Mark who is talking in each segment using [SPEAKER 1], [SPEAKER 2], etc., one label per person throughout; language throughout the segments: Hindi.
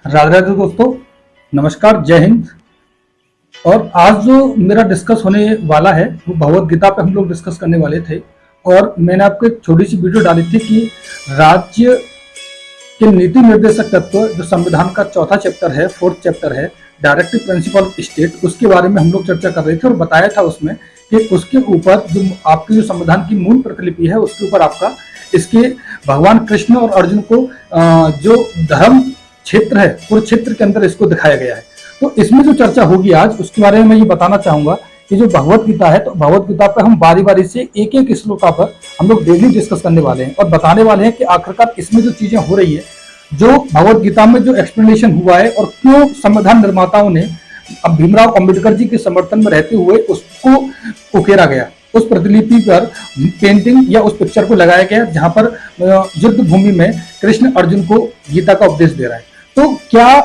[SPEAKER 1] राधे राधे दोस्तों, नमस्कार, जय हिंद। और आज जो मेरा डिस्कस होने वाला है वो भगवत गीता पे हम लोग डिस्कस करने वाले थे। और मैंने आपको एक छोटी सी वीडियो डाली थी कि राज्य के नीति निर्देशक तत्व जो संविधान का चौथा चैप्टर है, फोर्थ चैप्टर है, डायरेक्टिव प्रिंसिपल ऑफ स्टेट, उसके बारे में हम लोग चर्चा कर रहे थे और बताया था उसमें कि उसके ऊपर जो आपकी जो संविधान की मूल प्रतिलिपि है उसके ऊपर आपका इसके भगवान कृष्ण और अर्जुन को जो धर्म क्षेत्र है कुरुक्षेत्र के अंदर इसको दिखाया गया है। तो इसमें जो चर्चा होगी आज उसके बारे में मैं ये बताना चाहूंगा कि जो भगवत गीता है, तो भगवत गीता पर हम बारी बारी से एक एक श्लोका पर हम लोग डेली डिस्कस करने वाले हैं और बताने वाले हैं कि आखिरकार इसमें जो चीजें हो रही है, जो भगवत गीता में जो एक्सप्लेनेशन हुआ है और क्यों संविधान निर्माताओं ने अब भीमराव अंबेडकर जी के समर्थन में रहते हुए उसको उकेरा गया, उस प्रतिलिपि पर पेंटिंग या उस पिक्चर को लगाया गया जहां पर युद्ध भूमि में कृष्ण अर्जुन को गीता का उपदेश दे रहा है। तो क्या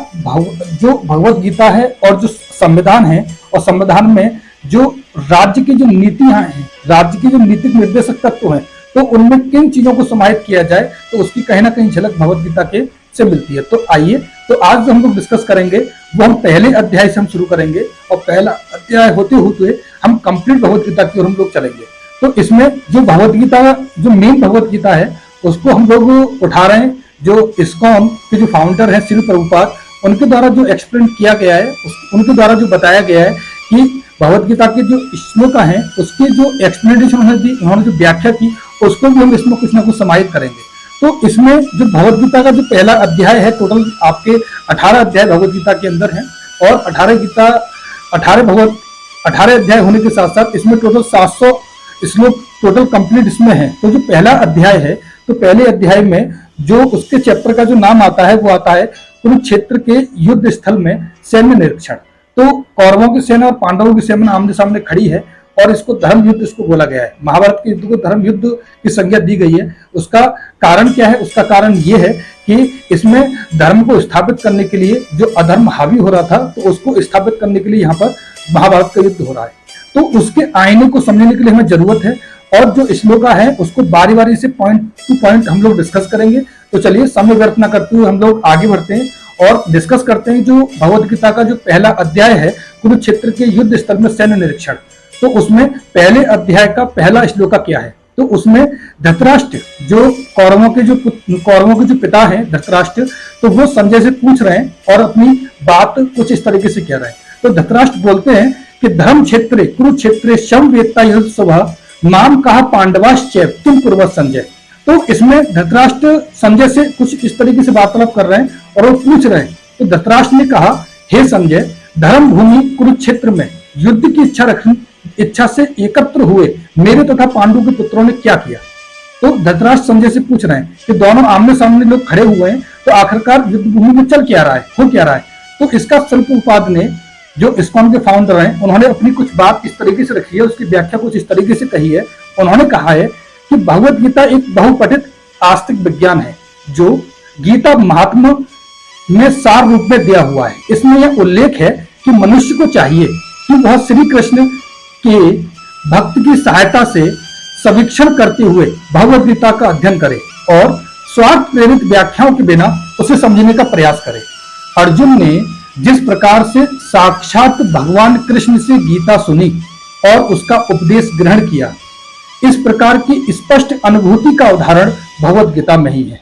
[SPEAKER 1] जो भगवत गीता है और जो संविधान है और संविधान में जो राज्य की जो नीतियां हैं, राज्य की जो नीतिक निर्देशक तत्व हैं, तो उनमें किन चीजों को समाहित किया जाए, तो उसकी कहीं ना कहीं झलक भगवत गीता के से मिलती है। तो आइए, तो आज जो हम लोग डिस्कस करेंगे वो हम पहले अध्याय से हम शुरू करेंगे और पहला अध्याय होते होते हम कंप्लीट भगवत गीता की ओर हम लोग चलेंगे। तो इसमें जो भगवत गीता, जो मेन भगवत गीता है, उसको हम लोग उठा रहे हैं। जो इस्कॉन के जो फाउंडर है श्री प्रभुपाद, उनके द्वारा जो एक्सप्लेन किया गया है, उनके द्वारा जो बताया गया है कि भगवत गीता के जो श्लोक हैं उसके जो एक्सप्लेनेशन उन्होंने जो व्याख्या की, उसको भी हम इसमें कुछ ना कुछ समाहित करेंगे। तो इसमें जो भगवत गीता का जो पहला अध्याय है, टोटल आपके 18 अध्याय भगवत गीता के अंदर हैं और 18 अध्याय होने के साथ साथ इसमें टोटल 700 श्लोक टोटल कंप्लीट इसमें है। तो जो पहला अध्याय है, तो पहले अध्याय में जो उसके चैप्टर का जो नाम आता है वो आता है कुरुक्षेत्र के युद्ध स्थल में सैन्य निरीक्षण। तो कौरवों की सेना और पांडवों की सेना आमने सामने खड़ी है और इसको धर्म युद्ध इसको बोला गया है। महाभारत के युद्ध को धर्म युद्ध की संज्ञा दी गई है। उसका कारण क्या है? उसका कारण ये है कि इसमें धर्म को स्थापित करने के लिए जो अधर्म हावी हो रहा था, तो उसको स्थापित करने के लिए यहाँ पर महाभारत का युद्ध हो रहा है। तो उसके आईने को समझने के लिए हमें जरूरत है और जो श्लोका है उसको बारी बारी से पॉइंट टू पॉइंट हम लोग डिस्कस करेंगे। तो चलिए, समय व्यर्थ न करते हुए हम लोग आगे बढ़ते हैं और डिस्कस करते हैं जो भगवत गीता का जो पहला अध्याय है कुरुक्षेत्र के युद्ध स्थल में सैन्य निरीक्षण। तो उसमें पहले अध्याय का पहला श्लोका क्या है? तो उसमें धृतराष्ट्र, जो कौरवों के जो पिता हैं धृतराष्ट्र, तो वो संजय से पूछ रहे हैं और अपनी बात कुछ इस तरीके से कह रहे हैं। तो धृतराष्ट्र बोलते हैं कि धर्म क्षेत्रे कुरुक्षेत्रे शम वेत्ता युद्ध सभा नाम कहा पांडवाश्चैव तुम कुर्वत संजय। तो इसमें धृतराष्ट्र संजय से कुछ इस तरीके से वार्तालाप कर रहे हैं और वो पूछ रहे हैं। तो धृतराष्ट्र ने कहा, हे संजय, धर्म भूमि कुरुक्षेत्र में युद्ध की इच्छा से एकत्र हुए मेरे तथा पांडु के पुत्रों ने क्या किया? तो धृतराष्ट्र संजय से पूछ रहे हैं कि दोनों आमने सामने लोग खड़े हुए हैं, तो आखिरकार युद्ध भूमि में चल क्या रहा है, हो क्या रहा है? तो इसका श्री प्रभुपाद ने, जो इस्कॉन के फाउंडर हैं, उन्होंने अपनी कुछ बात इस तरीके से रखी है, उसकी व्याख्या कुछ इस तरीके से कही है। उन्होंने कहा है कि भगवत गीता एक बहुपठित आस्तिक विज्ञान है जो गीता महात्मा में सार रूप में दिया हुआ है। इसमें यह उल्लेख है कि मनुष्य को चाहिए कि वह श्री कृष्ण के भक्त की सहायता से सवीक्षण करते हुए भगवत गीता का अध्ययन करे और स्वार्थ प्रेरित व्याख्याओं के बिना उसे समझने का प्रयास करे। अर्जुन ने जिस प्रकार से साक्षात भगवान कृष्ण से गीता सुनी और उसका उपदेश ग्रहण किया, इस प्रकार की स्पष्ट अनुभूति का उदाहरण भगवत गीता में ही है।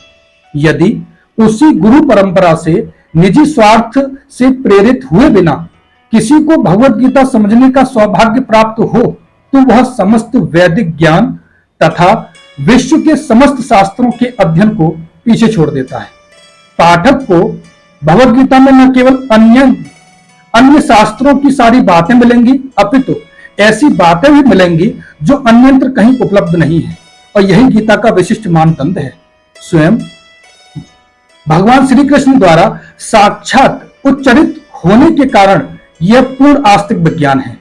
[SPEAKER 1] यदि उसी गुरु परंपरा से निजी स्वार्थ से प्रेरित हुए बिना किसी को भगवत गीता समझने का सौभाग्य प्राप्त हो, तो वह समस्त वैदिक ज्ञान तथा विश्व के समस्त शास्त्रों के अध्ययन को पीछे छोड़ देता है। पाठक को भगवत गीता में न केवल अन्य शास्त्रों की सारी बातें मिलेंगी, अपितु ऐसी बातें भी मिलेंगी जो अन्यत्र कहीं उपलब्ध नहीं है। और यही गीता का विशिष्ट मानदंड है। स्वयं भगवान श्री कृष्ण द्वारा साक्षात उच्चरित होने के कारण यह पूर्ण आस्तिक विज्ञान है।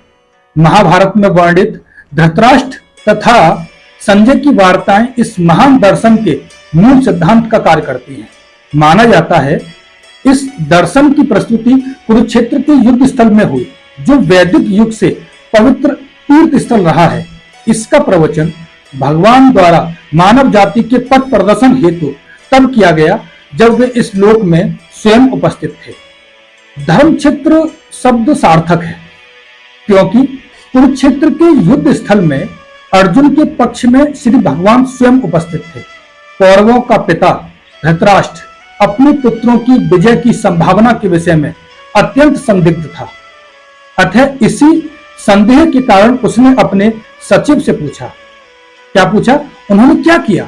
[SPEAKER 1] महाभारत में वर्णित धृतराष्ट्र तथा संजय की वार्ताएं इस महान दर्शन के मूल सिद्धांत का कार्य करती हैं। माना जाता है इस दर्शन की प्रस्तुति कुरुक्षेत्र के युद्ध स्थल में हुई, जो वैदिक युग से पवित्र तीर्थ स्थल रहा है। इसका प्रवचन भगवान द्वारा मानव जाति के पथ प्रदर्शन हेतु तब किया गया जब वे इस लोक में स्वयं उपस्थित थे। धर्म क्षेत्र शब्द सार्थक है क्योंकि कुरुक्षेत्र के युद्ध स्थल में अर्जुन के पक्ष में श्री भगवान स्वयं उपस्थित थे। कौरवों का पिता धृतराष्ट्र अपने पुत्रों की विजय की संभावना के विषय में अत्यंत संदिग्ध था। अतः इसी संदेह के कारण उसने अपने सचिव से पूछा। क्या पूछा? उन्होंने क्या किया?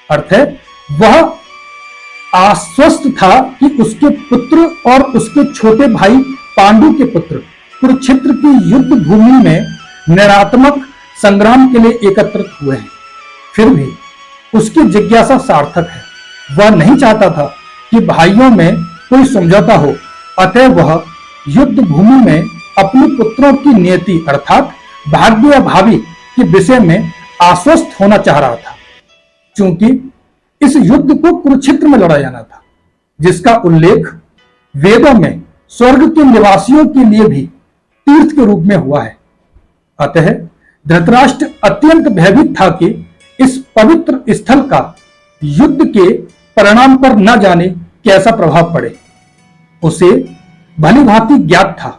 [SPEAKER 1] अर्थ है वह आश्वस्त था कि उसके पुत्र और उसके छोटे भाई पांडु के पुत्र कुरुक्षेत्र की युद्ध भूमि में निरात्मक संग्राम के लिए एकत्रित हुए हैं। फिर भी उसकी जिज्ञासा सार्थक है। वह नहीं चाहता था कि भाइयों में कोई समझौता हो, अतः वह युद्ध भूमि में अपने पुत्रों की नियति अर्थात भाग्य या भावी के विषय में आश्वस्त होना चाह रहा था। क्योंकि इस युद्ध को कुरुक्षेत्र में लड़ा जाना था, जिसका उल्लेख वेदों में स्वर्ग के निवासियों के लिए भी तीर्थ के रूप में हुआ है। अतः धृतराष्ट्र अत्यंत भयभीत था कि इस पवित्र स्थल का युद्ध के परिणाम पर न जाने कैसा प्रभाव पड़े। उसे भली भांति ज्ञात था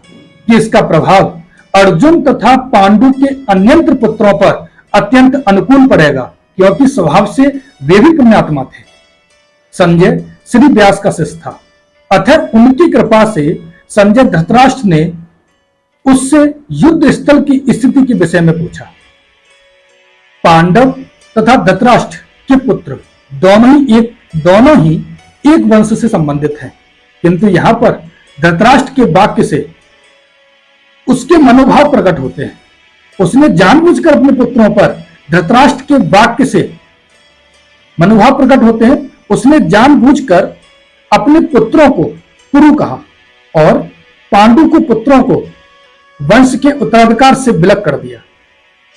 [SPEAKER 1] कि इसका प्रभाव अर्जुन तथा पांडु के अन्यंत्र पुत्रों पर अत्यंत अनुकूल पड़ेगा, क्योंकि स्वभाव से वे भी पुण्यात्मा थे। संजय श्री व्यास का शिष्य था, अतः उनकी कृपा से संजय धृतराष्ट्र ने उससे युद्ध स्थल की स्थिति के विषय में पूछा। पांडव तथा धृतराष्ट्र के पुत्र दोनों ही एक वंश से संबंधित हैं, किंतु यहां पर धृतराष्ट्र के वाक्य से उसके मनोभाव प्रकट होते हैं। उसने जानबूझकर अपने पुत्रों पर धृतराष्ट्र के वाक्य से मनोभाव प्रकट होते हैं। उसने जानबूझकर अपने पुत्रों को कुरु कहा और पांडु को पुत्रों को वंश के उत्तराधिकार से विलग कर दिया।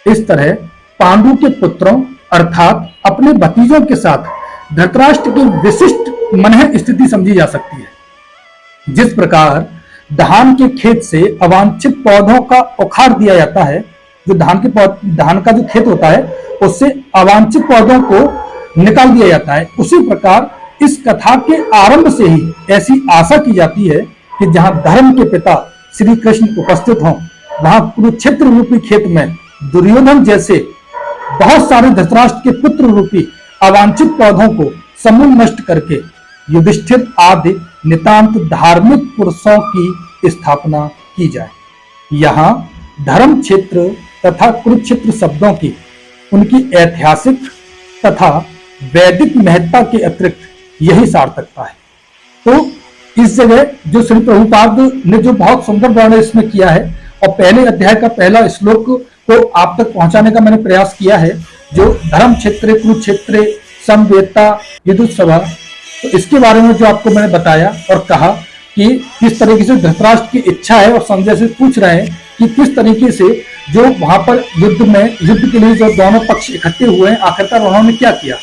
[SPEAKER 1] इस तरह पांडु के पुत्रों अर्थात अपने भतीजों के साथ धृतराष्ट्र की विशिष्ट मनह स्थिति समझी जा सकती है। जिस प्रकार धान के खेत से अवांछित पौधों का उखाड़ दिया जाता है, जो धान का जो खेत होता है उससे अवांछित पौधों को निकाल दिया जाता है, उसी प्रकार इस कथा के आरंभ से ही ऐसी आशा की जाती है कि जहां धर्म के पिता श्री कृष्ण उपस्थित हों, वहां कुरुक्षेत्र रूपी खेत में दुर्योधन जैसे बहुत सारे धृतराष्ट्र के पुत्र रूपी अवांछित पौधों को समूल नष्ट करके युधिष्ठिर आदि नितांत धार्मिक पुरुषों की स्थापना की जाए। यहाँ धर्म क्षेत्र तथा कुरुक्षेत्र शब्दों की उनकी ऐतिहासिक तथा वैदिक महत्ता के अतिरिक्त यही सार्थकता है। तो इस जगह जो श्री प्रभुपाद ने जो बहुत सुंदर वर्णन इसमें किया है और पहले अध्याय का पहला श्लोक को आप तक पहुंचाने का मैंने प्रयास किया है, जो धर्म क्षेत्र कुरुक्षेत्र समवेता युद्धोत्सव, तो इसके बारे में जो आपको मैंने बताया और कहा कि किस तरीके से धृतराष्ट्र की इच्छा है और संजय से पूछ रहे हैं कि किस तरीके से जो वहां पर युद्ध के लिए जो दोनों पक्ष इकट्ठे हुए हैं, आखिरकार उन्होंने क्या किया।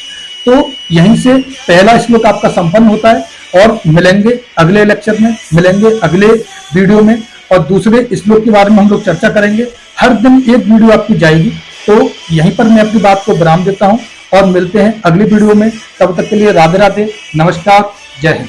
[SPEAKER 1] तो यहीं से पहला श्लोक आपका संपन्न होता है और मिलेंगे अगले लेक्चर में, मिलेंगे अगले वीडियो में और दूसरे श्लोक के बारे में हम लोग चर्चा करेंगे। हर दिन एक वीडियो आपकी जाएगी। तो यहीं पर मैं अपनी बात को विराम देता हूं और मिलते हैं अगली वीडियो में। तब तक के लिए राधे राधे, नमस्कार, जय हिंद।